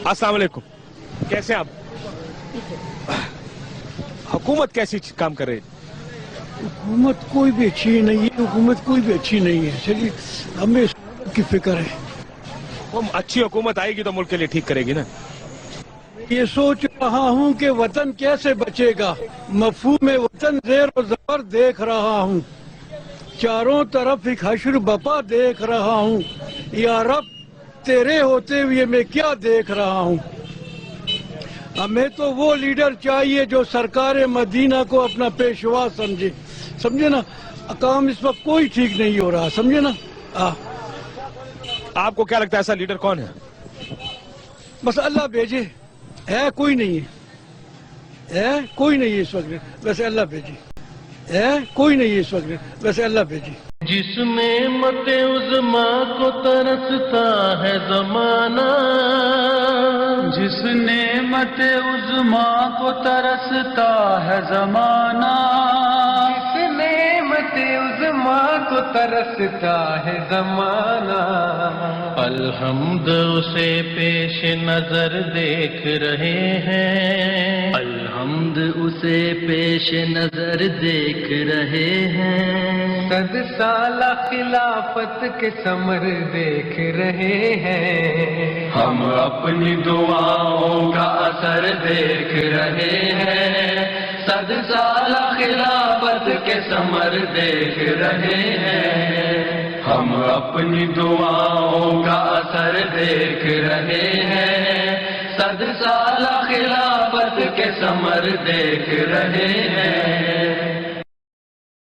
अस्सलाम वालेकुम, कैसे हैं आप? हुकूमत कैसी काम कर रही है? हुकूमत कोई भी अच्छी नहीं है, हुकूमत कोई भी अच्छी नहीं है। चलिए हमें इस की फिक्र है। अच्छी हुकूमत आएगी तो मुल्क के लिए ठीक करेगी ना। ये सोच रहा हूँ कि वतन कैसे बचेगा, मफहूम वतन ज़ेर और ज़बर देख रहा हूँ, चारों तरफ एक हश्र बपा देख रहा हूँ। या रब तेरे होते हुए मैं क्या देख रहा हूँ। हमें तो वो लीडर चाहिए जो सरकार मदीना को अपना पेशवा समझे, समझे ना। काम इस वक्त कोई ठीक नहीं हो रहा, समझे ना। आपको क्या लगता है ऐसा लीडर कौन है? बस अल्लाह भेजे, है कोई नहीं है कोई नहीं है इस वक्त, वैसे अल्लाह भेजे, है कोई नहीं है इस वक्त, वैसे अल्लाह भेजे। जिसमें मते उज़मा को तरसता है जमाना, जिसने मते उज़मा को तरसता है जमाना, जिसने मते उज़मा को तरसता है जमाना, अलहम्द उसे पेश नजर देख रहे हैं, अलहम्द उसे पेश नजर देख रहे हैं, सद साला खिलाफत के समर देख रहे हैं, हम अपनी दुआओं का असर देख रहे हैं, सद साला खिलाफत के समर देख रहे हैं, हम अपनी दुआओं का असर देख रहे हैं, सद साला खिलाफत के समर देख रहे हैं।